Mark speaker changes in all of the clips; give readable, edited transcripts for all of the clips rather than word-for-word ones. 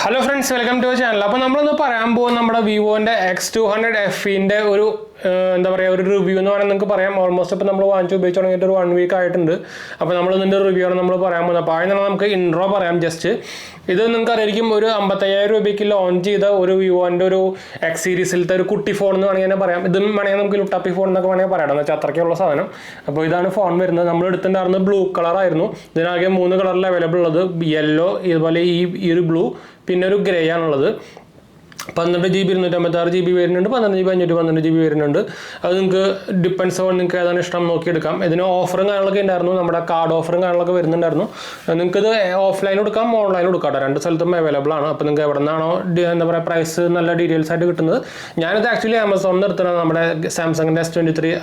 Speaker 1: Hello friends, welcome to our channel. അപ്പോൾ നമ്മളൊന്ന് പറയാൻ പോകുന്ന നമ്മുടെ വിവോന്റെ X200 FEന്റെ ഒരു എന്താ പറയുക ഒരു റിവ്യൂ എന്ന് പറയുന്നത് നിങ്ങൾക്ക് പറയാം. ഓൾമോസ്റ്റ് ഇപ്പോൾ നമ്മൾ വാങ്ങിച്ച് ഉപയോഗിച്ച് തുടങ്ങിയിട്ട് ഒരു 1 വീക്ക് ആയിട്ടുണ്ട്. അപ്പോൾ നമ്മൾ ഇതിൻ്റെ റിവ്യൂ ആണ് നമ്മൾ പറയാൻ പോകുന്നത്. അപ്പോൾ ആദ്യം തന്നെ നമുക്ക് ഇൻട്രോ പറയാം. ജസ്റ്റ് ഇത് നിങ്ങൾക്ക് അറിയായിരിക്കും, ഒരു 55,000 രൂപയ്ക്ക് ലോഞ്ച് ചെയ്ത ഒരു വിവോൻ്റെ ഒരു X സീരീസിലത്തെ ഒരു കുട്ടി ഫോൺ എന്ന് വേണമെങ്കിൽ തന്നെ പറയാം. ഇതും വേണമെങ്കിൽ നമുക്ക് ലുട്ടാപ്പി ഫോൺ എന്നൊക്കെ വേണമെങ്കിൽ പറയാം, എന്ന് വെച്ചാൽ അത്രയ്ക്കുള്ള സാധനം. അപ്പോൾ ഇതാണ് ഫോൺ വരുന്നത്. നമ്മൾ എടുത്തിട്ടുണ്ടായിരുന്നത് ബ്ലൂ കളറായിരുന്നു. ഇതിനാകെ 3 കളറിൽ അവൈലബിൾ ഉള്ളത്, യെല്ലോ, ഇതുപോലെ ഈ ഒരു ബ്ലൂ, പിന്നെ ഒരു ഗ്രേ ആണുള്ളത്. 12 GB 256 GB വരുന്നുണ്ട്, 12 GB 512 GB വരുന്നുണ്ട്. അത് നിങ്ങൾക്ക് ഡിപ്പെൻസ് ഓൺ നിങ്ങൾക്ക് ഏതാണ് ഇഷ്ടം നോക്കിയെടുക്കാം. ഇതിന് ഓഫറും കാര്യങ്ങളൊക്കെ ഉണ്ടായിരുന്നു, നമ്മുടെ കാർഡ് ഓഫറും കാര്യങ്ങളൊക്കെ വരുന്നുണ്ടായിരുന്നു. നിങ്ങൾക്ക് ഇത് ഓഫ്ലൈൻ എടുക്കാം, ഓൺലൈൻ എടുക്കാം, 2 സ്ഥലത്തും അവൈലബിൾ ആണ്. അപ്പോൾ നിങ്ങൾക്ക് എവിടെ നിന്നാണോ എന്താ പറയുക പ്രൈസ് നല്ല ഡീറ്റെയിൽസ് ആയിട്ട് കിട്ടുന്നത്. ഞാനിത് ആക്ച്വലി ആമസോണിൽ നിന്ന് എടുത്തിട്ടാണ്, നമ്മുടെ സാംസങ്ങിൻ്റെ S23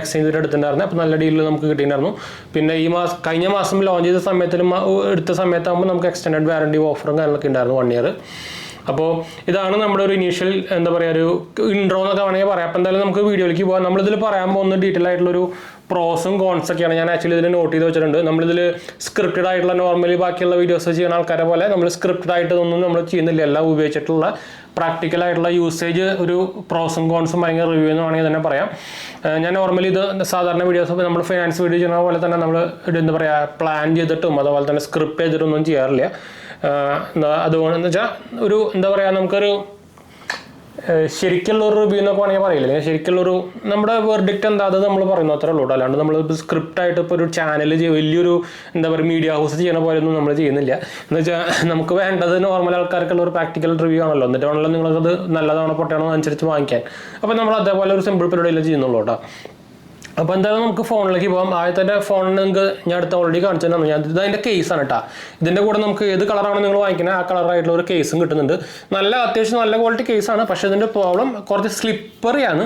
Speaker 1: എക്സ്ചേഞ്ചിൽ എടുത്തിട്ടുണ്ടായിരുന്നു. അപ്പോൾ നല്ല ഡീലിൽ നമുക്ക് കിട്ടിയിട്ടുണ്ടായിരുന്നു. പിന്നെ കഴിഞ്ഞ മാസം ലോഞ്ച് ചെയ്ത സമയത്തിലും എടുത്ത സമയത്താകുമ്പോൾ നമുക്ക് എക്സ്റ്റൻഡഡ് വാറണ്ടി ഓഫറും കാര്യങ്ങളൊക്കെ ഉണ്ടായിരുന്നു, 1 ഇയർ. അപ്പോൾ ഇതാണ് നമ്മുടെ ഒരു ഇനീഷ്യൽ എന്താ പറയുക ഒരു ഇൻട്രോ എന്നൊക്കെ വേണമെങ്കിൽ പറയാം. അപ്പോൾ എന്തായാലും നമുക്ക് വീഡിയോയിലേക്ക് പോകാം. നമ്മളിതിൽ പറയാൻ പോകുന്ന ഡീറ്റെയിൽ ആയിട്ടുള്ളൊരു പ്രോസും കോൺസൊക്കെയാണ് ഞാൻ ആക്ച്വലി ഇതിൽ നോട്ട് ചെയ്ത് വെച്ചിട്ടുണ്ട്. നമ്മളിതിൽ സ്ക്രിപ്റ്റഡ് ആയിട്ടുള്ള നോർമലി ബാക്കിയുള്ള വീഡിയോസ് ചെയ്യുന്ന ആൾക്കാരെ പോലെ നമ്മൾ സ്ക്രിപ്റ്റഡ് ആയിട്ടൊന്നും നമ്മൾ ചെയ്യുന്നില്ല. എല്ലാം ഉപയോഗിച്ചിട്ടുള്ള പ്രാക്ടിക്കലായിട്ടുള്ള യൂസേജ് ഒരു പ്രോസും കോൺസും ഭയങ്കര റിവ്യൂ എന്ന് വേണമെങ്കിൽ തന്നെ പറയാം. ഞാൻ നോർമലി ഇത് സാധാരണ വീഡിയോസ് നമ്മൾ ഫൈനാൻസ് വീഡിയോ ചെയ്യുന്ന പോലെ തന്നെ നമ്മൾ എന്താ പറയുക പ്ലാൻ ചെയ്തിട്ടും അതുപോലെ തന്നെ സ്ക്രിപ്റ്റ് ചെയ്തിട്ടൊന്നും ചെയ്യാറില്ല. അതുകൊണ്ടെന്ന് വെച്ചാൽ ഒരു എന്താ പറയുക നമുക്കൊരു ശരിക്കുള്ളൊരു റിവ്യൂ എന്നൊക്കെ വേണമെങ്കിൽ പറയില്ല, ശരിക്കുള്ളൊരു നമ്മുടെ വെർഡിക്റ്റ് എന്താ അത് നമ്മൾ പറയുന്നു, അത്രേ ഉള്ളൂ. അല്ലാണ്ട് നമ്മൾ സ്ക്രിപ്റ്റായിട്ട് ഇപ്പോൾ ഒരു ചാനൽ വലിയൊരു എന്താ പറയുക മീഡിയ ഹൗസ് ചെയ്യുന്ന പോലെയൊന്നും നമ്മൾ ചെയ്യുന്നില്ല. എന്ന് വെച്ചാൽ നമുക്ക് വേണ്ടത് നോർമൽ ആൾക്കാർക്കുള്ള ഒരു പ്രാക്ടിക്കൽ റിവ്യൂ ആണല്ലോ, എന്നിട്ടാണല്ലോ നിങ്ങൾക്കത് നല്ലതാണോ പൊട്ടയാണോ അനുസരിച്ച് വാങ്ങിക്കാൻ. അപ്പോൾ നമ്മൾ അതേപോലെ ഒരു സിമ്പിൾ പരിപാടിയിൽ ചെയ്യുന്നുള്ളൂ കേട്ടോ. അപ്പോൾ എന്തായാലും നമുക്ക് ഫോണിലേക്ക് പോകാം. ആദ്യത്തെ ഫോണിന് നിങ്ങൾക്ക് ഞാൻ അടുത്ത് ഓൾറെഡി കാണിച്ചു തന്നു. ഇത് അതിൻ്റെ കേസാണ് കേട്ടോ. ഇതിൻ്റെ കൂടെ നമുക്ക് ഏത് കളറാണ് നിങ്ങൾ വാങ്ങിക്കുന്നത് ആ കളറായിട്ടുള്ള ഒരു കേസും കിട്ടുന്നുണ്ട്. അത്യാവശ്യം നല്ല ക്വാളിറ്റി കേസാണ്. പക്ഷേ ഇതിൻ്റെ പ്രോബ്ലം കുറച്ച് സ്ലിപ്പറിയാണ്.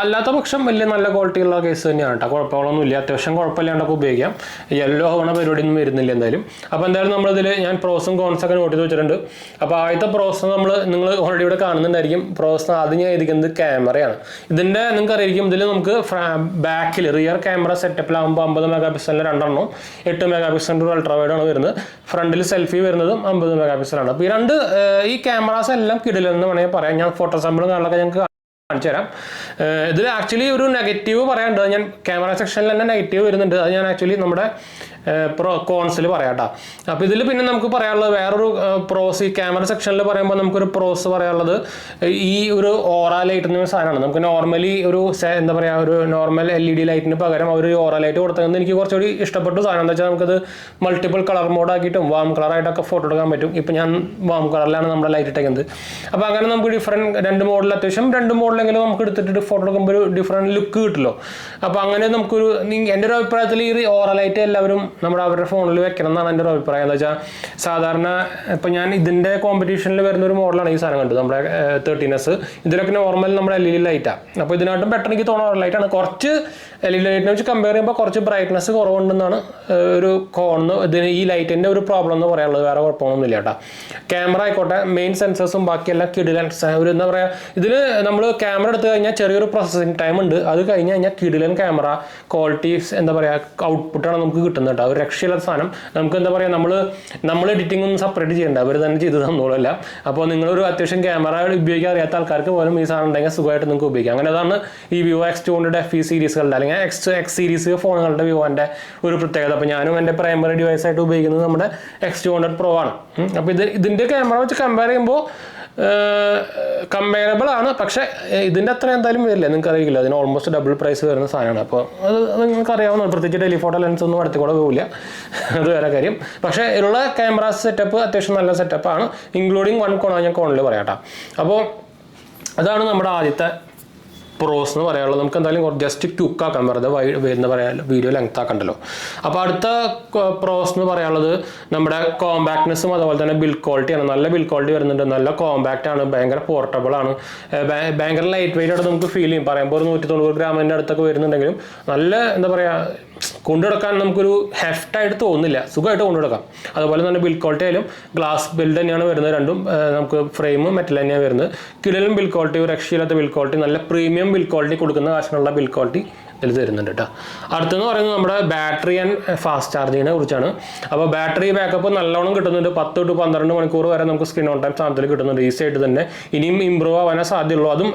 Speaker 1: അല്ലാത്ത പക്ഷം വലിയ നല്ല ക്വാളിറ്റിയുള്ള കേസ് തന്നെയാണ് കേട്ടോ. കുഴപ്പങ്ങളൊന്നുമില്ല, അത്യാവശ്യം കുഴപ്പമില്ലാണ്ടൊക്കെ ഉപയോഗിക്കാം. യെല്ലോ ആവണ പരിപാടിയൊന്നും വരുന്നില്ല എന്തായാലും. അപ്പോൾ എന്തായാലും നമ്മളിതിൽ ഞാൻ പ്രോസും കോൺസൊക്കെ നോട്ട് ചെയ്ത് വെച്ചിട്ടുണ്ട്. അപ്പോൾ ആദ്യത്തെ പ്രോസ് നിങ്ങൾ ഓൾറെഡി ഇവിടെ കാണുന്നുണ്ടായിരിക്കും. പ്രോസ് ആദ്യം ഞാൻ ഇരിക്കുന്നത് ക്യാമറയാണ്. ഇതിൻ്റെ നിങ്ങൾക്ക് അറിയായിരിക്കും, ഇതിൽ നമുക്ക് ബാക്കിൽ റിയർ ക്യാമറ സെറ്റപ്പിലാകുമ്പോൾ 50 മെഗാ പിക്സലിന് 2 8 മെഗാ പിക്സലിൻ്റെ ഒരു അൾട്രാവൈഡാണ് വരുന്നത്. ഫ്രണ്ടിൽ സെൽഫി വരുന്നതും 50 മെഗാ പിക്സലാണ്. അപ്പോൾ ഈ ക്യാമറാസ് എല്ലാം കിടിലെന്ന് വേണമെങ്കിൽ പറയാം. ഞാൻ ഫോട്ടോ സാമ്പിളും കാര്യങ്ങളൊക്കെ ഞങ്ങൾക്ക് കാണിച്ചു തരാം. ഇതിൽ ആക്ച്വലി ഒരു നെഗറ്റീവ് പറയാനുണ്ട്. ഞാൻ ക്യാമറ സെക്ഷനിൽ തന്നെ നെഗറ്റീവ് വരുന്നുണ്ട്. അത് ഞാൻ ആക്ച്വലി നമ്മുടെ കോൺസിൽ പറയാം കേട്ടോ. അപ്പോൾ ഇതിൽ പിന്നെ നമുക്ക് പറയാനുള്ളത് വേറൊരു പ്രോസ്. ഈ ക്യാമറ സെക്ഷനിൽ പറയുമ്പോൾ നമുക്കൊരു പ്രോസ് പറയാനുള്ളത് ഈ ഒരു ഓറ ലൈറ്റ് എന്ന സാധനമാണ്. നമുക്ക് നോർമലി ഒരു എന്താ പറയുക ഒരു നോർമൽ LED ലൈറ്റിന് പകരം അവർ ഓറ ലൈറ്റ് കൊടുത്തത് എനിക്ക് കുറച്ചുകൂടി ഇഷ്ടപ്പെട്ട സാധനം. എന്താ വെച്ചാൽ നമുക്കത് മൾട്ടിപ്പിൾ കളർ മോഡാക്കിയിട്ടും വാം കളറായിട്ടൊക്കെ ഫോട്ടോ എടുക്കാൻ പറ്റും. ഇപ്പം ഞാൻ വാം കളറിലാണ് നമ്മുടെ ലൈറ്റ് ഇട്ടേക്കുന്നത്. അപ്പോൾ അങ്ങനെ നമുക്ക് ഡിഫറെൻറ്റ് 2 മോഡൽ, അത്യാവശ്യം 2 മോഡലെങ്കിലും നമുക്ക് എടുത്തിട്ട് ഫോട്ടോ എടുക്കുമ്പോൾ ഒരു ഡിഫറെൻറ്റ് ലുക്ക് കിട്ടുമല്ലോ. അപ്പോൾ അങ്ങനെ നമുക്കൊരു എൻ്റെ ഒരു അഭിപ്രായത്തിൽ ഈ ഓറ ലൈറ്റ് എല്ലാവരും അവരുടെ ഫോണിൽ വെക്കണം എന്നാണ് എൻ്റെ ഒരു അഭിപ്രായം. എന്താ വെച്ചാൽ സാധാരണ ഇപ്പം ഞാൻ ഇതിൻ്റെ കോമ്പറ്റീഷനിൽ വരുന്ന ഒരു മോഡലാണ് ഈ സാധനം കണ്ടത്, നമ്മുടെ 13S. ഇതിലൊക്കെ നോർമൽ നമ്മുടെ LED ലൈറ്റാണ്. അപ്പോൾ ഇതിനായിട്ടും ബെറ്റർ എനിക്ക് തോന്നുന്ന ഓറ ലൈറ്റാണ്. കുറച്ച് LED ലൈറ്റിനെ വെച്ച് കമ്പയർ ചെയ്യുമ്പോൾ കുറച്ച് ബ്രൈറ്റ്നസ് കുറവുണ്ടെന്നാണ് ഒരു ഇതിന് ഈ ലൈറ്റിൻ്റെ ഒരു പ്രോബ്ലം എന്ന് പറയാനുള്ളത്. വേറെ കുഴപ്പമൊന്നുമില്ല കേട്ടോ. ക്യാമറ ആയിക്കോട്ടെ, മെയിൻ സെൻസേഴ്സും ബാക്കിയെല്ലാം കിടിലൻ ഒരു എന്താ പറയുക, ഇതിൽ നമ്മൾ ക്യാമറ എടുത്തു കഴിഞ്ഞാൽ ചെറിയൊരു പ്രോസസ്സിങ് ടൈം ഉണ്ട്. അത് കഴിഞ്ഞ് കഴിഞ്ഞാൽ കിടിലൻ ക്യാമറ ക്വാളിറ്റി എന്താ പറയുക ഔട്ട്പുട്ടാണ് നമുക്ക് കിട്ടുന്നത് കേട്ടോ. ഒരു രക്ഷയില്ലാത്ത സാധനം. നമുക്ക് എന്താ പറയുക നമ്മൾ എഡിറ്റിംഗ് ഒന്നും സെപ്പറേറ്റ് ചെയ്യേണ്ട, അവർ തന്നെ ചെയ്ത് തന്നോളല്ല. അപ്പോൾ നിങ്ങളൊരു അത്യാവശ്യം ക്യാമറ ഉപയോഗിക്കാൻ അറിയാത്ത ആൾക്കാർക്ക് പോലും ഈ സാധനം ഉണ്ടെങ്കിൽ സുഖമായിട്ട് നിങ്ങൾക്ക് ഉപയോഗിക്കാം. അങ്ങനെ അതാണ് ഈ വിവോ X200 FE സീരീസുകളുടെ അല്ലെങ്കിൽ X സീരീസ് ഫോണുകളുടെ വിവോൻ്റെ ഒരു പ്രത്യേകത. അപ്പോൾ ഞാനും എൻ്റെ പ്രൈമറി ഡിവൈസ് ആയിട്ട് ഉപയോഗിക്കുന്നത് നമ്മുടെ X200 Pro ആണ്. അപ്പോൾ ഇതിൻ്റെ ക്യാമറ വെച്ച് കമ്പയർ ചെയ്യുമ്പോൾ കമ്പയറബിൾ ആണ്. പക്ഷേ ഇതിൻ്റെ അത്ര എന്തായാലും വരില്ല, നിങ്ങൾക്ക് അറിയില്ല. അതിന് ഓൾമോസ്റ്റ് ഡബിൾ പ്രൈസ് വരുന്ന സാധനമാണ്. അപ്പോൾ അത് നിങ്ങൾക്ക് അറിയാവുന്ന പ്രത്യേകിച്ച് ടെലിഫോട്ടോ ലെൻസ് ഒന്നും അടുത്ത് കൂടെ പോകില്ല, അത് വേറെ കാര്യം. പക്ഷേ ഇതിലുള്ള ക്യാമറ സെറ്റപ്പ് അത്യാവശ്യം നല്ല സെറ്റപ്പാണ്, ഇൻക്ലൂഡിങ് 1 കോൺ ഞാൻ കോണിൽ പറയാം കേട്ടോ. അപ്പോൾ അതാണ് നമ്മുടെ ആദ്യത്തെ പ്രോസ് എന്ന് പറയാനുള്ളത്. നമുക്ക് എന്തായാലും ജസ്റ്റ് ക്യുക്കാക്കാൻ വെറുതെ എന്താ പറയുക വീഡിയോ ലെങ്ത് ആക്കണ്ടല്ലോ. അപ്പോൾ അടുത്ത പ്രോസ് എന്ന് പറയാനുള്ളത് നമ്മുടെ കോമ്പാക്ട്നെസ്സും അതുപോലെ തന്നെ ബിൽഡ് ക്വാളിറ്റിയാണ്. നല്ല ബിൽഡ് ക്വാളിറ്റി വരുന്നുണ്ട്, നല്ല കോമ്പാക്റ്റ് ആണ്, ഭയങ്കര പോർട്ടബിൾ ആണ്, ഭയങ്കര ലൈറ്റ് വെയിറ്റ് ആയിട്ട് നമുക്ക് ഫീൽ ചെയ്യും. പറയുമ്പോൾ ഒരു 190 ഗ്രാമിൻ്റെ അടുത്തൊക്കെ വരുന്നുണ്ടെങ്കിലും നല്ല എന്താ പറയുക കൊണ്ടുനടക്കാൻ നമുക്കൊരു ഹെഫ്റ്റായിട്ട് തോന്നുന്നില്ല, സുഖമായിട്ട് കൊണ്ടുനടക്കാം. അതുപോലെ തന്നെ ബിൽഡ് ക്വാളിറ്റി ആയാലും ഗ്ലാസ് ബിൽഡ് തന്നെയാണ് വരുന്നത്. രണ്ടും നമുക്ക് ഫ്രെയിമും മെറ്റൽ തന്നെയാണ് വരുന്നത്. കിടിലൻ ബിൽഡ് ക്വാളിറ്റി, ഒരു രക്ഷയില്ലാത്ത ബിൽഡ് ക്വാളിറ്റി, നല്ല പ്രീമിയം ബിൽഡ് ക്വാളിറ്റി കൊടുക്കുന്ന കാശിനുള്ള ബിൽഡ് ക്വാളിറ്റി ഇതിൽ തരുന്നുണ്ട് കേട്ടോ. അടുത്തെന്ന് പറയുന്നത് നമ്മുടെ ബാറ്ററി ആൻഡ് ഫാസ്റ്റ് ചാർജിങ്ങിനെ കുറിച്ചാണ്. അപ്പോൾ ബാറ്ററി ബാക്കപ്പ് നല്ലോണം കിട്ടുന്നുണ്ട്. 10 to 12 മണിക്കൂർ വരെ നമുക്ക് സ്ക്രീൻ ഓൺ ടൈം സാധനത്തിൽ കിട്ടുന്നുണ്ട് ഈസി ആയിട്ട് തന്നെ. ഇനിയും ഇമ്പ്രൂവ് ആവാനേ സാധ്യതയുള്ളൂ. അതും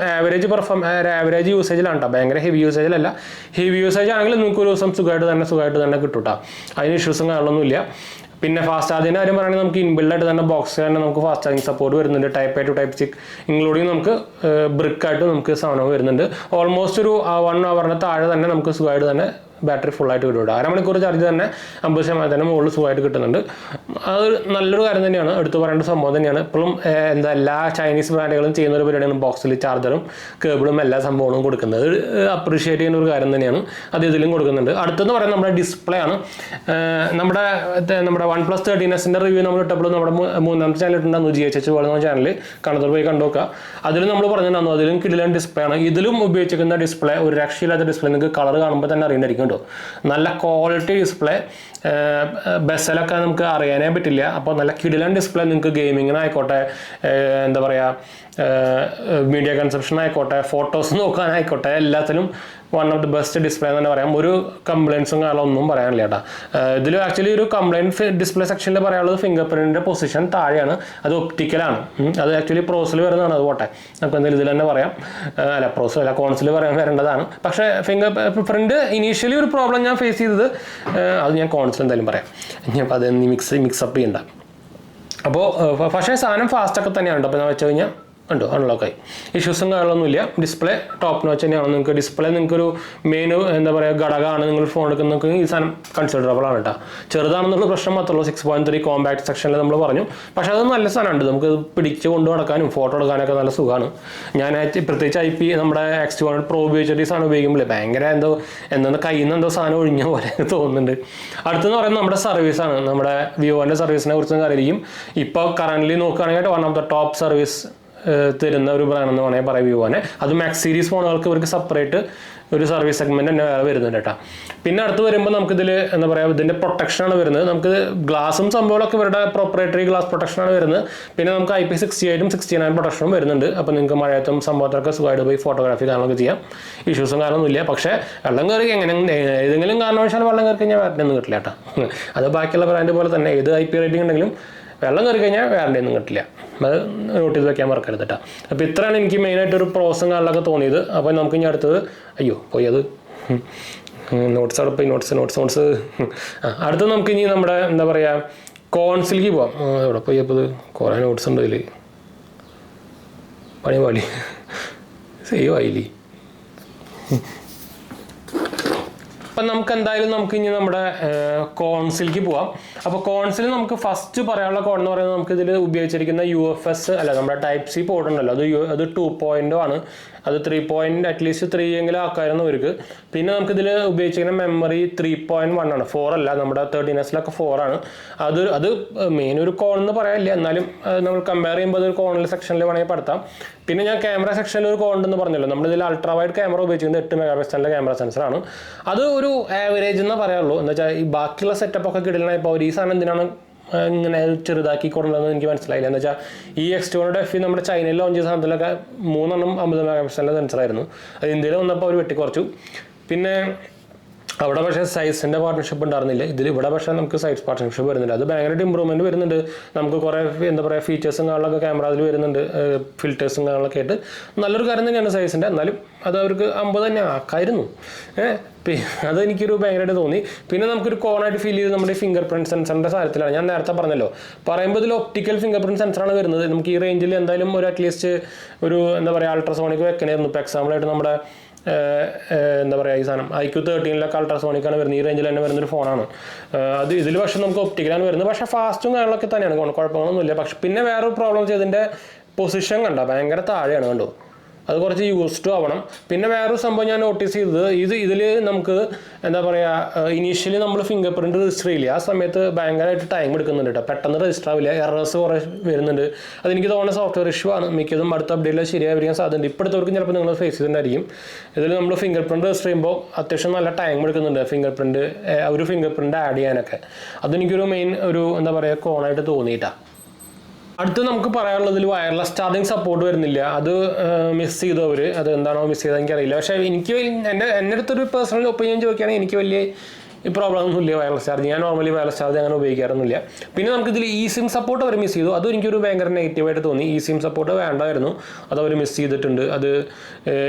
Speaker 1: ആവറേജ് യൂസേജിലാണ് കേട്ടോ, ഭയങ്കര ഹെവി യൂസേജിലല്ല. ഹെവി യൂസേജ് ആണെങ്കിൽ നിങ്ങൾക്ക് ഒരു ദിവസം സുഖമായിട്ട് തന്നെ കിട്ടും കേട്ടോ, അതിന് ഇഷ്യൂസും കാര്യങ്ങളൊന്നുമില്ല. പിന്നെ ഫാസ്റ്റ് ചാർജിൻ്റെ കാര്യം പറയുകയാണെങ്കിൽ നമുക്ക് ഇൻബിൽഡായിട്ട് തന്നെ ബോക്സ് തന്നെ നമുക്ക് ഫാസ്റ്റ് ചാർജിങ് സപ്പോർട്ട് വരുന്നുണ്ട്. Type A to Type C including നമുക്ക് ബ്രിക്കായിട്ട് നമുക്ക് സാധനം വരുന്നുണ്ട്. ഓൾമോസ്റ്റ് ഒരു 1 hour താഴെ തന്നെ നമുക്ക് സുഖമായിട്ട് തന്നെ ബാറ്ററി ഫുള്ളായിട്ട് കിട്ടും. 1/2 മണിക്കൂർ ചാർജ് തന്നെ 50% മുകളിൽ സുഖമായിട്ട് കിട്ടുന്നുണ്ട്. അത് നല്ലൊരു കാര്യം തന്നെയാണ്, എടുത്തു പറയേണ്ട സംഭവം തന്നെയാണ്. ഇപ്പോഴും എല്ലാ ചൈനീസ് ബ്രാൻഡുകളും ചെയ്യുന്ന ഒരു പരിപാടിയാണ് ബോക്സിൽ ചാർജറും കേബിളും എല്ലാ സംഭവങ്ങളും കൊടുക്കുന്നത്. അപ്രീഷിയേറ്റ് ചെയ്യുന്ന ഒരു കാര്യം തന്നെയാണ്, അത് ഇതിലും കൊടുക്കുന്നുണ്ട്. അടുത്തെന്ന് പറയുന്നത് നമ്മുടെ ഡിസ്പ്ലേ ആണ്. നമ്മുടെ OnePlus 13s റിവ്യൂ നമ്മൾ ഇട്ടപ്പോൾ നമ്മുടെ 3ാമത്തെ ചാനൽ ഇട്ടുണ്ടായിരുന്നു, GHH പോകുന്ന ചാനൽ കാണാത്തവർ പോയി കണ്ടുനോക്കുക. അതിൽ നമ്മൾ പറഞ്ഞിട്ടുണ്ടായിരുന്നു, അതിലും കിടിലൻ ഡിസ്പ്ലേ ആണ്. ഇതിലും ഉപയോഗിച്ചിരിക്കുന്ന ഡിസ്പ്ലേ ഒരു രക്ഷയില്ലാത്ത ഡിസ്പ്ലേ, നിങ്ങൾക്ക് കളർ കാണുമ്പോൾ തന്നെ അറിയണ്ടായിരിക്കും കേട്ടോ, നല്ല ക്വാളിറ്റി ഡിസ്പ്ലേ. ബസ്സിലൊക്കെ നമുക്ക് അറിയാനേ പറ്റില്ല. അപ്പോൾ നല്ല കിടിലൻ ഡിസ്പ്ലേ നിങ്ങൾക്ക് ഗെയിമിങ്ങിനായിക്കോട്ടെ, എന്താ പറയുക, മീഡിയ കൺസപ്ഷൻ ആയിക്കോട്ടെ, ഫോട്ടോസ് നോക്കാനായിക്കോട്ടെ, എല്ലാത്തിലും one of the best display എന്ന് തന്നെ പറയാം. ഒരു കംപ്ലയിൻസും കാര്യങ്ങളൊന്നും പറയാനില്ല കേട്ടോ. ഇതിൽ ആക്ച്വലി ഒരു കംപ്ലയിൻറ്റ് ഡിസ്പ്ലേ സെക്ഷനിൽ പറയാനുള്ളത് ഫിംഗർ പ്രിൻറ്റിൻ്റെ പൊസിഷൻ താഴെയാണ്, അത് ഒപ്റ്റിക്കലാണ്. അത് ആക്ച്വലി പ്രോസിൽ വരുന്നതാണ്, അത് പോട്ടെ, നമുക്ക് എന്തായാലും ഇതിൽ തന്നെ പറയാം. അല്ല പ്രോസിൽ അല്ല, കോൺസിൽ പറയാൻ വരേണ്ടതാണ്. പക്ഷേ ഫിംഗർ പ്രിൻറ്റ് ഇനീഷ്യലി ഒരു പ്രോബ്ലം ഞാൻ ഫേസ് ചെയ്തത്, അത് ഞാൻ കോൺസിൽ എന്തായാലും പറയാം. ഇനിയപ്പോൾ അത് മിക്സപ്പ് ചെയ്യണ്ട. അപ്പോൾ പക്ഷേ സാധനം ഫാസ്റ്റൊക്കെ തന്നെയാണ്. അപ്പോൾ ഞാൻ വെച്ച് കഴിഞ്ഞാൽ ഉണ്ടോ അൺലോക്കായി, ഇഷ്യൂസും കാര്യങ്ങളൊന്നുമില്ല. ഡിസ്പ്ലേ ടോപ്പ് നോച്ച് തന്നെയാണ്. നിങ്ങൾക്ക് ഡിസ്പ്ലേ നിങ്ങൾക്കൊരു മെയിൻ എന്താ പറയുക ഘടകമാണ്, നിങ്ങൾ ഫോൺ എടുക്കുന്നവർക്ക് ഈ സാധനം കൺസിഡറബിൾ ആണ് കേട്ടോ. ചെറുതാണെന്നുള്ള പ്രശ്നം മാത്രമേ ഉള്ളൂ. 6.3 കോമ്പാക്ട് സെക്ഷനിൽ നമ്മൾ പറഞ്ഞു. പക്ഷേ അത് നല്ല സാധനമുണ്ട്, നമുക്ക് പിടിച്ച് കൊണ്ടു നടക്കാനും ഫോട്ടോ എടുക്കാനൊക്കെ നല്ല സുഖമാണ്. ഞാൻ പ്രത്യേകിച്ച് IP നമ്മുടെ X200 Pro ഉപയോഗിച്ചിട്ട് ഈ സാധനം ഉപയോഗിക്കുമ്പോൾ ഭയങ്കര എന്തോ കയ്യിൽ നിന്ന് എന്തോ സാധനം ഒഴിഞ്ഞ പോലെ തോന്നുന്നുണ്ട്. അടുത്തെന്ന് പറയുന്നത് നമ്മുടെ സർവീസാണ്. നമ്മുടെ വിവോൻ്റെ സർവീസിനെ കുറിച്ചും കാര്യമായിരിക്കും. ഇപ്പോൾ കറൻ്റ്ലി നോക്കുകയാണെങ്കിൽ one of the top service തരുന്ന ഒരു ബ്രാൻഡ് എന്ന് വേണമെങ്കിൽ പറയാം വിവോനെ. അത് മാക്സ് സീരീസ് ഫോണുകൾക്ക് ഇവർക്ക് സെപ്പറേറ്റ് ഒരു സർവീസ് സെഗ്മെന്റ് തന്നെ വരുന്നുണ്ട് കേട്ടോ. പിന്നെ അടുത്ത് വരുമ്പോൾ നമുക്കിതിൽ എന്താ പറയുക, ഇതിൻ്റെ പ്രൊട്ടക്ഷനാണ് വരുന്നത്. നമുക്ക് ഗ്ലാസും സംഭവങ്ങളൊക്കെ ഇവരുടെ പ്രൊപ്പറേറ്ററി ഗ്ലാസ് പ്രൊട്ടക്ഷനാണ് വരുന്നത്. പിന്നെ നമുക്ക് IP68 69 പ്രൊട്ടക്ഷനും വരുന്നുണ്ട്. അപ്പോൾ നിങ്ങൾക്ക് മഴയത്തും സംഭവത്തൊക്കെ സുഖമായിട്ട് പോയി ഫോട്ടോഗ്രാഫി കാര്യങ്ങളൊക്കെ ചെയ്യാം. ഇഷ്യൂസും കാര്യമൊന്നുമില്ല. പക്ഷേ വെള്ളം കയറി ഏതെങ്കിലും കാരണവശാലും വെള്ളം കയറി കഴിഞ്ഞാൽ വാറണ്ടി ഒന്നും കിട്ടില്ല കേട്ടോ. അത് ബാക്കിയുള്ള ബ്രാൻഡ് പോലെ തന്നെ ഏത് IP റേറ്റിംഗ് ഉണ്ടെങ്കിലും വെള്ളം കയറി കഴിഞ്ഞാൽ വാറണ്ടി ഒന്നും കിട്ടില്ല. അത് നോട്ട് ചെയ്ത് വെക്കാൻ മറക്കരുത് കേട്ടോ. അപ്പോൾ ഇത്രയാണ് എനിക്ക് മെയിനായിട്ടൊരു പ്രോസും കാര്യങ്ങളൊക്കെ തോന്നിയത്. അപ്പോൾ നമുക്ക് ഇനി അടുത്തത് പോയി അത് നോട്ട്സ് അവിടെ പോയി നോട്ട്സ് അടുത്തത് നമുക്ക് ഇനി നമ്മുടെ എന്താ പറയുക കോൺസിലേക്ക് പോവാം. ഇവിടെ പോയി അപ്പോൾ ഇത് കുറേ നോട്ട്സ് ഉണ്ട് ഇതിൽ, പണി പാളി സേവ് ആയില്ലേ. അപ്പം നമുക്ക് എന്തായാലും നമുക്ക് ഇനി നമ്മുടെ കോൺസിലേക്ക് പോവാം. അപ്പോൾ കോൺസിൽ നമുക്ക് ഫസ്റ്റ് പറയാനുള്ള കോൺ എന്ന് പറയുന്നത്, നമുക്ക് ഇതിൽ ഉപയോഗിച്ചിരിക്കുന്ന UFS അല്ല, നമ്മുടെ Type C പോർട്ട് ഉണ്ടല്ലോ, അത് 2.0 ആണ്. അത് 3 അറ്റ്ലീസ്റ്റ് 3 എങ്കിലും ആക്കായിരുന്നു അവർക്ക്. പിന്നെ നമുക്കിതിൽ ഉപയോഗിച്ചിരിക്കുന്ന മെമ്മറി 3.1 ആണ്, 4 അല്ല. നമ്മുടെ 13s 4 ആണ്. അത് മെയിൻ ഒരു കോൺ എന്ന് പറയാനില്ല, എന്നാലും നമ്മൾ കമ്പയർ ചെയ്യുമ്പോൾ അതൊരു കോണിൽ സെക്ഷനിൽ വേണമെങ്കിൽ പെടുത്താം. പിന്നെ ഞാൻ ക്യാമറ സെക്ഷനിൽ ഒരു കോൺ എന്ന് പറഞ്ഞല്ലോ, നമ്മളിതിൽ അൾട്രാ വൈഡ് ക്യാമറ ഉപയോഗിച്ചിരിക്കുന്നത് 8 മെഗാപിക്സലിൻ്റെ ക്യാമറ സെൻസറാണ്. അത് ഒരു ആവറേജ് എന്ന് പറയാറുള്ളൂ. എന്ന് വെച്ചാൽ ഈ ബാക്കിയുള്ള സെറ്റപ്പ് ഒക്കെ കിടലാണ്. ഇപ്പോൾ ഈ സാധനം എന്തിനാണ് ഇങ്ങനെ ചെറുതാക്കി കൊടുക്കുന്നതെന്ന് എനിക്ക് മനസ്സിലായില്ല. എന്ന് വെച്ചാൽ ഈ X200 FE നമ്മുടെ ചൈനയിൽ ലോഞ്ച് ചെയ്ത സാധനത്തിലൊക്കെ 3 50 മെഗാപിക്സലിൻ്റെ സെൻസറായിരുന്നു. അത് ഇന്ത്യയിൽ വന്നപ്പോൾ അവർ വെട്ടിക്കുറച്ചു. പിന്നെ അവിടെ പക്ഷേ സൈസിൻ്റെ പാർട്ട്ണർഷിപ്പ് ഉണ്ടായിരുന്നില്ല. ഇവിടെ പക്ഷേ നമുക്ക് സൈസ് പാർട്ട്ണർഷിപ്പ് വരുന്നുണ്ട്. അത് ഭയങ്കരമായിട്ട് ഇമ്പ്രൂവ്മെൻറ്റ് വരുന്നുണ്ട്. നമുക്ക് കുറേ എന്താ പറയുക ഫീച്ചേഴ്സും കാര്യങ്ങളൊക്കെ ക്യാമറ അതിൽ വരുന്നുണ്ട്, ഫിൽറ്റേഴ്സും കാര്യങ്ങളൊക്കെ ആയിട്ട് നല്ലൊരു കാര്യം തന്നെയാണ് സൈസിൻ്റെ. എന്നാലും അത് അവർക്ക് 50 തന്നെ ആക്കായിരുന്നു. അതെനിക്കൊരു ഭയങ്കരമായിട്ട് തോന്നി. പിന്നെ നമുക്കൊരു കോണായിട്ട് ഫീൽ ചെയ്ത് നമ്മുടെ ഫിംഗർ പ്രിൻറ്റ് സെൻസറിൻ്റെ സാധനത്തിലാണ്. ഞാൻ നേരത്തെ പറഞ്ഞല്ലോ, പറയുമ്പോൾ ഇതിൽ ഒപ്റ്റിക്കൽ ഫിംഗർ പ്രിൻറ്റ് സെൻസറാണ് വരുന്നത്. നമുക്ക് ഈ റേഞ്ചിൽ എന്തായാലും ഒരു അറ്റ്ലീസ്റ്റ് ഒരു എന്താ പറയുക അൾട്രാസോണിക് വെക്കണമായിരുന്നു. ഇപ്പോൾ എക്സാമ്പിളായിട്ട് നമ്മുടെ എന്താ പറയുക ഈ സാധനം IQ13 അൾട്രാസോണിക്കാണ് വരുന്നത്. ഈ റേഞ്ചിൽ തന്നെ വരുന്നൊരു ഫോണാണ് അത്. ഇതിൽ പക്ഷേ നമുക്ക് ഒപ്റ്റിക്കലാണ് വരുന്നത്. പക്ഷേ ഫാസ്റ്റും കാര്യങ്ങളൊക്കെ തന്നെയാണ്, കുഴപ്പങ്ങളൊന്നുമില്ല. പക്ഷെ പിന്നെ വേറൊരു പ്രോബ്ലം ചെയ്തതിൻ്റെ പൊസിഷൻ കണ്ട ഭയങ്കര താഴെയാണ് കണ്ടോ. അത് കുറച്ച് യൂസ്ഡ് ആവണം. പിന്നെ വേറൊരു സംഭവം ഞാൻ നോട്ടീസ് ചെയ്തത്, ഇതിൽ നമുക്ക് എന്താ പറയുക ഇനീഷ്യലി നമ്മൾ ഫിംഗർ പ്രിൻറ്റ് രജിസ്റ്റർ ചെയ്യില്ല. ആ സമയത്ത് ഭയങ്കരമായിട്ട് ടൈം എടുക്കുന്നുണ്ട് കേട്ടോ. പെട്ടെന്ന് രജിസ്റ്റർ ആവില്ല, എറേഴ്സ് കുറേ വരുന്നുണ്ട്. അതെനിക്ക് തോന്നുന്ന സോഫ്റ്റ്വെയർ ഇഷ്യൂ ആണ്. മിക്കതും അടുത്ത അപ്ഡേറ്റിൽ ശരിയായി വരാൻ സാധ്യതയുണ്ട്. ഇപ്പോഴത്തവർക്കും ചിലപ്പോൾ നിങ്ങൾ ഫേസ് ചെയ്തിട്ടുണ്ടായിരിക്കും. ഇതിൽ നമ്മൾ ഫിംഗർ പ്രിൻറ്റ് രജിസ്റ്റർ ചെയ്യുമ്പോൾ അത്യാവശ്യം നല്ല ടൈം എടുക്കുന്നുണ്ട് ഒരു ഫിംഗർ പ്രിൻറ്റ് ആഡ് ചെയ്യാനൊക്കെ. അതെനിക്കൊരു മെയിൻ ഒരു എന്താ പറയുക കോണായിട്ട് തോന്നിയിട്ടാണ്. അടുത്ത് നമുക്ക് പറയാനുള്ളതിൽ വയർലെസ് ചാർജിങ് സപ്പോർട്ട് വരുന്നില്ല. അത് മിസ് ചെയ്തു അവർ. അത് എന്താണോ മിസ് ചെയ്തത് എനിക്കറിയില്ല. പക്ഷേ എനിക്ക് എൻ്റെ അടുത്തൊരു പേഴ്സണൽ ഒപ്പീനിയൻ ചോദിക്കുകയാണെങ്കിൽ എനിക്ക് വലിയ ഈ പ്രോബ്ലം ഒന്നുമില്ല വയർലെസ് ചാർജ്. ഞാൻ നോർമലി വയർലെസ് ചാർജ് അങ്ങനെ ഉപയോഗിക്കാറൊന്നുമില്ല. പിന്നെ നമുക്കിതിൽ ഇ സിം സപ്പോർട്ട് അവർ മിസ് ചെയ്തു. അതും എനിക്കൊരു ഭയങ്കര നെഗറ്റീവായിട്ട് തോന്നി. ഇ സിം സപ്പോർട്ട് വേണ്ടായിരുന്നു, അത് അവർ മിസ് ചെയ്തിട്ടുണ്ട്. അത്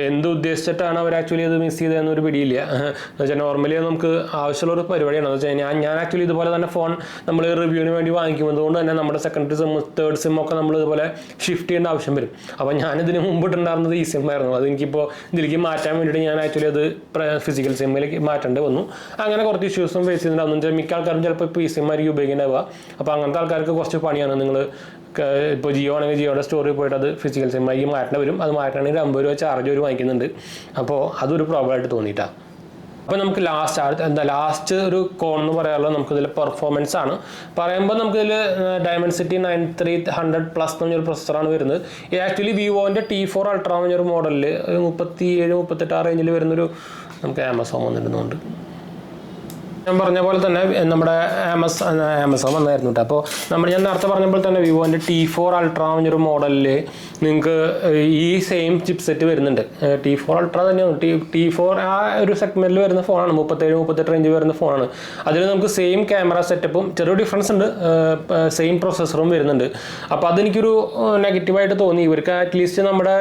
Speaker 1: എന്ത് ഉദ്ദേശിച്ചിട്ടാണ് അവർ ആക്ച്വലി അത് മിസ് ചെയ്തതെന്നൊരു പിടിയില്ല. എന്ന് വെച്ചാൽ നോർമലി നമുക്ക് ആവശ്യമുള്ളൊരു പരിപാടിയാണ്. എന്ന് വെച്ചാൽ ഞാൻ ആക്ച്വലി ഇതുപോലെ തന്നെ ഫോൺ നമ്മൾ റിവ്യൂവിന് വേണ്ടി വാങ്ങിക്കുമ്പോൾ തന്നെ നമ്മുടെ സെക്കൻഡറി സിം, തേർഡ് സിം ഒക്കെ നമ്മൾ ഇതുപോലെ ഷിഫ്റ്റ് ചെയ്യേണ്ട ആവശ്യം വരും. അപ്പോൾ ഞാനിതിന് മുമ്പിട്ടുണ്ടായിരുന്നത് ഇ സിം ആയിരുന്നു. അത് എനിക്കിപ്പോൾ ഇതിലേക്ക് മാറ്റാൻ വേണ്ടിയിട്ട് ഞാൻ ആക്ച്വലി അത് ഫിസിക്കൽ സിമ്മിലേക്ക് മാറ്റേണ്ടി വന്നു. അങ്ങനെ കുറച്ച് ഇഷ്യൂസും ഫേസ് ചെയ്തിട്ടുണ്ടാകുന്നു. വെച്ചാൽ മിക്ക ആൾക്കാരും ചിലപ്പോൾ ഇപ്പോൾ ഈ സിം ആയിരിക്കും ഉപയോഗിക്കേണ്ടാവുക. അപ്പോൾ അങ്ങനത്തെ ആൾക്കാർക്ക് കുറച്ച് പണിയാണ്. നിങ്ങൾ ഇപ്പോൾ ജിയോ ആണെങ്കിൽ ജിയോയുടെ സ്റ്റോറിൽ പോയിട്ട് അത് ഫിസിക്കൽ സിമ്മാക്കി മാറ്റേണ്ടി വരും. അത് മാറ്റണമെങ്കിൽ 50 രൂപ ചാർജ് ഒരു വാങ്ങിക്കുന്നുണ്ട്. അപ്പോൾ അതൊരു പ്രോബ്ലമായിട്ട് തോന്നിയിട്ടാണ്. അപ്പോൾ നമുക്ക് ലാസ്റ്റ് ഒരു കോൺ എന്ന് പറയാനുള്ളത് നമുക്കിതിൽ പെർഫോമൻസ് ആണ്. പറയുമ്പോൾ നമുക്കിതിൽ ഡയമൻസിറ്റി 9300+ എന്ന് പറഞ്ഞൊരു പ്രൊസസ്സറാണ് വരുന്നത്. ഈ ആക്ച്വലി വിവോൻ്റെ T4 അൾട്ര എന്ന് പറഞ്ഞൊരു മോഡലിൽ 37-38 റേഞ്ചിൽ വരുന്നൊരു നമുക്ക് ആമസോൺ വന്നിരുന്നുണ്ട്. ഞാൻ പറഞ്ഞ പോലെ തന്നെ നമ്മുടെ ആമസോൺ വന്നായിരുന്നു കേട്ടോ. അപ്പോൾ ഞാൻ നേരത്തെ പറഞ്ഞപ്പോൾ തന്നെ വിവോൻ്റെ T4 അൾട്ര എന്നൊരു മോഡലിൽ നിങ്ങൾക്ക് ഈ സെയിം ചിപ്സെറ്റ് വരുന്നുണ്ട്. T4 അൾട്ര തന്നെയാണ്. T4 ആ ഒരു സെഗ്മെൻറ്റിൽ വരുന്ന ഫോണാണ്. 37-38 റേഞ്ച് വരുന്ന ഫോണാണ്. അതിൽ നമുക്ക് സെയിം ക്യാമറ സെറ്റപ്പും ചെറിയ ഡിഫറൻസ് ഉണ്ട്, സെയിം പ്രൊസസ്സറും വരുന്നുണ്ട്. അപ്പോൾ അതെനിക്കൊരു നെഗറ്റീവായിട്ട് തോന്നി. ഇവർക്ക് അറ്റ്ലീസ്റ്റ് നമ്മുടെ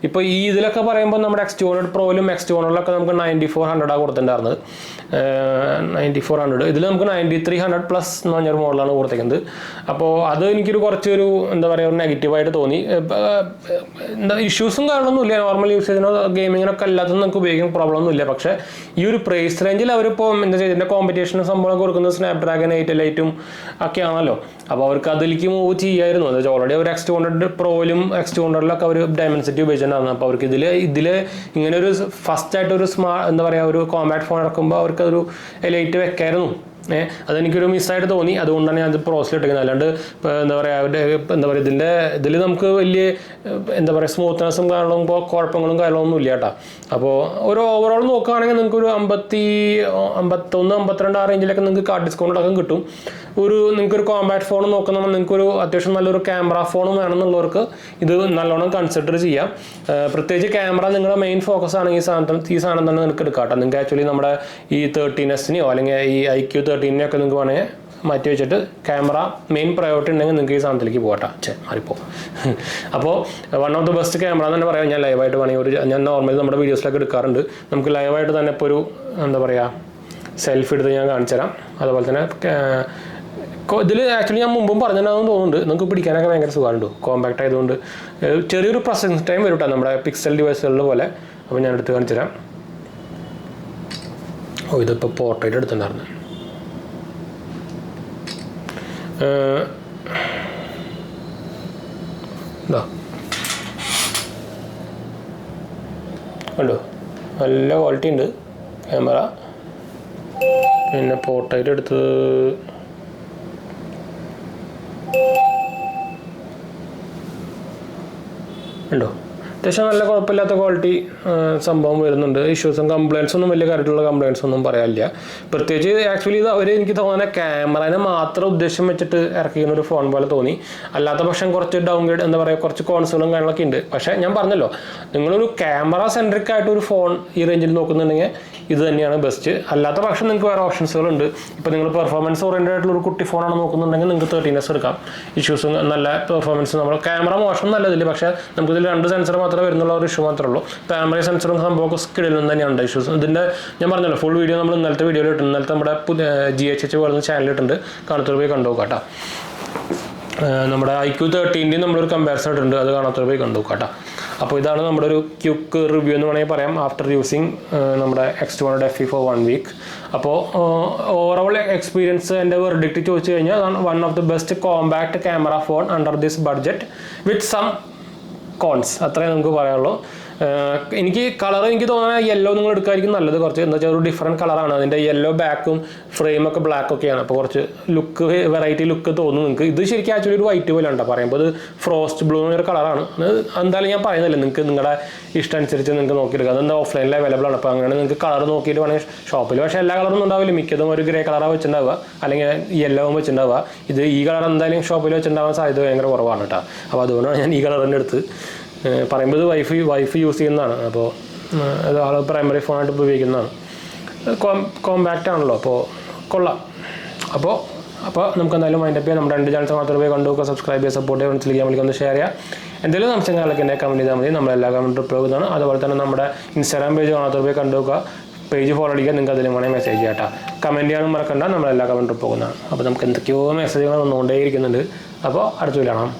Speaker 1: ഇപ്പോൾ ഈ ഇതിലൊക്കെ പറയുമ്പോൾ നമ്മുടെ X200 പ്രോയിലും X200 നമുക്ക് 9400 കൊടുത്തിട്ടുണ്ടായിരുന്നത്. 9400 ഇതിൽ നമുക്ക് 9300+ എന്ന് പറഞ്ഞൊരു മോഡലാണ് കൊടുത്തേക്കുന്നത്. അപ്പോൾ അത് എനിക്കൊരു കുറച്ചൊരു എന്താ പറയുക ഒരു നെഗറ്റീവായിട്ട് തോന്നി. ഇഷ്യൂസും കാര്യങ്ങളൊന്നുമില്ല. നോർമൽ യൂസേജിനോ ഗെയിമിങ്ങിനൊക്കെ അല്ലാത്തത് നമുക്ക് ഉപയോഗിക്കാൻ പ്രോബ്ലം ഒന്നുമില്ല. പക്ഷേ ഈ ഒരു പ്രൈസ് റേഞ്ചിൽ അവരിപ്പോൾ എന്താ ചെയ്യുക, ഇതിൻ്റെ കോമ്പറ്റീഷനും സംഭവം കൊടുക്കുന്നത് സ്നാപ്ഡ്രാഗൺ 8 ഒക്കെ ആണല്ലോ. അപ്പോൾ അവർക്ക് അതിലേക്ക് മൂവ് ചെയ്യായിരുന്നു. എന്ന് വെച്ചാൽ ഓൾറെഡി അവർ X200 പ്രോയിലും X200 അവർ ഡയമൻസിറ്റി ഉപയോഗിച്ചിട്ടുണ്ടായിരുന്നു. അപ്പോൾ അവർക്ക് ഇതിൽ ഇങ്ങനെ ഒരു ഫസ്റ്റായിട്ട് ഒരു എന്താ പറയുക ഒരു കോമ്പാക്ട് ഫോൺ ഇറക്കുമ്പോൾ അവർക്കതൊരു ലൈറ്റ് വെക്കായിരുന്നു. അതെനിക്കൊരു മിസ്സായിട്ട് തോന്നി. അതുകൊണ്ടാണ് ഞാൻ അത് പ്രോസിൽ ഇട്ടിരിക്കുന്നത്. അല്ലാണ്ട് എന്താ പറയുക ഇതിൽ നമുക്ക് വലിയ എന്താ പറയുക സ്മൂത്ത്നെസ്സും കാര്യങ്ങളും കുഴപ്പങ്ങളും കാര്യങ്ങളൊന്നും ഇല്ല കേട്ടോ. അപ്പോൾ ഒരു ഓവറോൾ നോക്കുകയാണെങ്കിൽ നിങ്ങൾക്കൊരു 51-52 ആ റേഞ്ചിലൊക്കെ നിങ്ങൾക്ക് കാർഡ് ഡിസ്കൗണ്ട് അടക്കം കിട്ടും. നിങ്ങൾക്കൊരു കോമ്പാക്ട് ഫോൺ നോക്കുമ്പോൾ നിങ്ങൾക്കൊരു അത്യാവശ്യം നല്ലൊരു ക്യാമറ ഫോണും വേണമെന്നുള്ളവർക്ക് ഇത് നല്ലോണം കൺസിഡർ ചെയ്യാം. പ്രത്യേകിച്ച് ക്യാമറ നിങ്ങളുടെ മെയിൻ ഫോക്കസ് ആണെങ്കിൽ ഈ സാധനം തന്നെ നിങ്ങൾക്ക് എടുക്കാം കേട്ടോ. നിങ്ങൾക്ക് ആക്ച്വലി നമ്മുടെ ഈ 13S അല്ലെങ്കിൽ ഈ IQ 13 നിങ്ങൾക്ക് വേണമെങ്കിൽ മാറ്റി വെച്ചിട്ട് ക്യാമറ മെയിൻ പ്രയോറിറ്റി ഉണ്ടെങ്കിൽ നിങ്ങൾക്ക് ഈ സാധനത്തിലേക്ക് പോകട്ടെ. മാറിപ്പോ. അപ്പോൾ one of the best camera എന്ന് തന്നെ പറയാം. ഞാൻ ലൈവായിട്ട് വേണമെങ്കിൽ ഞാൻ നോർമലി നമ്മുടെ വീഡിയോസിലൊക്കെ എടുക്കാറുണ്ട്. നമുക്ക് ലൈവായിട്ട് തന്നെ ഇപ്പോൾ ഒരു എന്താ പറയുക സെൽഫി എടുത്ത് ഞാൻ കാണിച്ചു തരാം. അതുപോലെ തന്നെ ഇതിൽ ആക്ച്വലി ഞാൻ മുമ്പും പറഞ്ഞിട്ടുണ്ടാകുമെന്ന് തോന്നുന്നുണ്ട്. നിങ്ങൾക്ക് പിടിക്കാനൊക്കെ ഭയങ്കര സുഖമുണ്ട്. കോമ്പാക്ട് ആയതുകൊണ്ട് ചെറിയൊരു പ്രോസസ്സിംഗ് ടൈം വരും കേട്ടോ നമ്മുടെ പിക്സൽ ഡിവൈസുകളിൽ പോലെ. അപ്പോൾ ഞാൻ എടുത്ത് കാണിച്ചു തരാം. ഇതിപ്പോൾ പോർട്രേറ്റ് എടുത്തിട്ടുണ്ടായിരുന്നു. കണ്ടോ, നല്ല ക്വാളിറ്റി ഉണ്ട് ക്യാമറ. പിന്നെ പോർട്രേറ്റ് എടുത്തത് ഉണ്ടോ, അത്യാവശ്യം നല്ല കുഴപ്പമില്ലാത്ത ക്വാളിറ്റി സംഭവം വരുന്നുണ്ട്. ഇഷ്യൂസും കംപ്ലയിൻസ് ഒന്നും വലിയ കാര്യമായിട്ടുള്ള കംപ്ലയിൻസ് ഒന്നും പറയാനില്ല. പ്രത്യേകിച്ച് ആക്ച്വലി ഇത് അവർ എനിക്ക് തോന്നുന്ന ക്യാമറനെ മാത്രം ഉദ്ദേശം വെച്ചിട്ട് ഇറക്കിക്കുന്ന ഒരു ഫോൺ പോലെ തോന്നി. അല്ലാത്ത പക്ഷം കുറച്ച് ഡൗൺഗ്രേഡ് എന്താ പറയുക കുറച്ച് കോൺസുകളും കാര്യങ്ങളൊക്കെ ഉണ്ട്. പക്ഷേ ഞാൻ പറഞ്ഞല്ലോ, നിങ്ങളൊരു ക്യാമറ സെൻട്രിക് ആയിട്ടൊരു ഫോൺ ഈ റേഞ്ചിൽ നോക്കുന്നുണ്ടെങ്കിൽ ഇത് തന്നെയാണ് ബെസ്റ്റ്. അല്ലാത്ത പക്ഷം നിങ്ങൾക്ക് വേറെ ഓപ്ഷൻസുകളുണ്ട്. ഇപ്പോൾ നിങ്ങൾ പെർഫോമൻസ് ഓറിയൻറ്റഡ് ആയിട്ടുള്ള ഒരു കുട്ടി ഫോണാണ് നോക്കുന്നുണ്ടെങ്കിൽ നിങ്ങൾക്ക് 13S എടുക്കാം. ഇഷ്യൂസും നല്ല പെർഫോമൻസ്, നമ്മൾ ക്യാമറ മോശം നല്ലതില്ല. പക്ഷേ നമുക്കിതിൽ 2 സെൻസർ മാത്രമേ വരുന്നുള്ള ഒരു ഇഷ്യൂ മാത്രമേ ഉള്ളൂ. ക്യാമറ സെൻസറും സംഭവമൊക്കെ സ്കിഡിൽ നിന്ന് തന്നെയാണ് ഇഷ്യൂസ്. ഇതിൻ്റെ ഞാൻ പറഞ്ഞല്ലോ ഫുൾ വീഡിയോ നമ്മൾ ഇന്നലത്തെ വീഡിയോയിൽ ഇട്ടുണ്ട്. ഇന്നലത്തെ നമ്മുടെ GHH പറയുന്ന ചാനലിട്ടുണ്ട്, കാണാത്തവർ പോയി കണ്ടു നോക്കാം കേട്ടോ. നമ്മുടെ IQ 13 നമ്മളൊരു കമ്പാരിസൺ ഇട്ടുണ്ട്, അത് കാണാത്തവർ പോയി കണ്ടു നോക്കാം കേട്ടോ. അപ്പോൾ ഇതാണ് നമ്മുടെ ഒരു ക്വിക്ക് റിവ്യൂ എന്ന് വേണമെങ്കിൽ പറയാം ആഫ്റ്റർ യൂസിങ് നമ്മുടെ X200 FE for 1 week. അപ്പോൾ ഓവറോൾ എക്സ്പീരിയൻസ് എൻ്റെ വെർഡിക്റ്റ് ചോദിച്ചു കഴിഞ്ഞാൽ അതാണ് one of the best compact camera phone under this budget with some cons, അത്രയും നമുക്ക് പറയാനുള്ളൂ. എനിക്ക് കളർ എനിക്ക് തോന്നുന്നത് യെല്ലോ നിങ്ങൾ എടുക്കായിരിക്കും നല്ലത്. കുറച്ച് എന്താ വെച്ചാൽ ഒരു ഡിഫറെൻറ്റ് കളറാണ് അതിൻ്റെ യെല്ലോ ബാക്കും ഫ്രെയിമൊക്കെ ബ്ലാക്ക് ഒക്കെയാണ്. അപ്പോൾ കുറച്ച് ലുക്ക് വെറൈറ്റി ലുക്ക് തോന്നും നിങ്ങൾക്ക്. ഇത് ശരിക്കും ആക്ച്വലി ഒരു വൈറ്റ് പോലെ ഉണ്ടോ പറയുമ്പോൾ അത് ഫ്രോസ്റ്റ് ബ്ലൂ എന്നൊരു കളറാണ്. എന്തായാലും ഞാൻ പറയുന്നില്ല, നിങ്ങൾക്ക് നിങ്ങളുടെ ഇഷ്ടം അനുസരിച്ച് നിങ്ങൾക്ക് നോക്കിയെടുക്കാം. അതെന്താ ഓഫ്ലൈനിൽ അവൈലബിൾ ആണ്. അപ്പോൾ അങ്ങനെ നിങ്ങൾക്ക് കളർ നോക്കിയിട്ട് വേണമെങ്കിൽ ഷോപ്പിൽ. പക്ഷേ എല്ലാ കളറൊന്നും ഉണ്ടാവില്ല, മിക്കതും ഒരു ഗ്രേ കളറാണ് വെച്ചിട്ടുണ്ടാവുക, അല്ലെങ്കിൽ യെല്ലോവും വെച്ചിട്ടുണ്ടാവുക. ഈ കളർ എന്തായാലും ഷോപ്പിൽ വെച്ചിട്ടുണ്ടാവാൻ സാധ്യത ഭയങ്കര കുറവാണ് കേട്ടോ. അപ്പോൾ അതുകൊണ്ടാണ് ഞാൻ ഈ കളറിൻ്റെ അടുത്ത് പറയുമ്പോൾ ഇത് വൈഫ് യൂസ് ചെയ്യുന്നതാണ്. അപ്പോൾ അത് ആൾ പ്രൈമറി ഫോണായിട്ട് ഉപയോഗിക്കുന്നതാണ്. കോമ്പാക്റ്റ് ആണല്ലോ, അപ്പോൾ കൊള്ളാം. അപ്പോൾ നമുക്ക് എന്തായാലും മൈൻഡപ്പ് ചെയ്യാം. നമ്മുടെ 2 ചാനൽസ് മാത്രമേ പോയി കണ്ടുപോകുക, സബ്സ്ക്രൈബ് ചെയ്യുക, സപ്പോർട്ട് ചെയ്യുക, ഫ്രണ്ട്സിലേക്ക് വിളിക്കൊന്ന് ഷെയർ ചെയ്യുക. എന്തെങ്കിലും സംശയങ്ങളൊക്കെ എന്നെ കമൻറ്റ് ചെയ്താൽ മതി, നമ്മളെല്ലാ കമൻറ്റ് റിപ്ലൈ ചെയ്യുന്നതാണ്. അതുപോലെ തന്നെ നമ്മുടെ ഇൻസ്റ്റാഗ്രാം പേജ് കാണാത്തവർ പോയി കണ്ടുപോകുക, പേജ് ഫോളോ അടിക്കുക. നിങ്ങൾക്ക് അതിലും വേണമെങ്കിൽ മെസ്സേജ് ചെയ്യാം കേട്ടോ. കമൻറ്റ് ചെയ്യാനും മറക്കണ്ട, നമ്മളെല്ലാ കമൻറ്റും പോകുന്നതാണ്. അപ്പോൾ നമുക്ക് എന്തൊക്കെയോ മെസ്സേജുകൾ വന്നുകൊണ്ടേയിരിക്കുന്നുണ്ട്. അപ്പോൾ അടുത്ത കാണാം.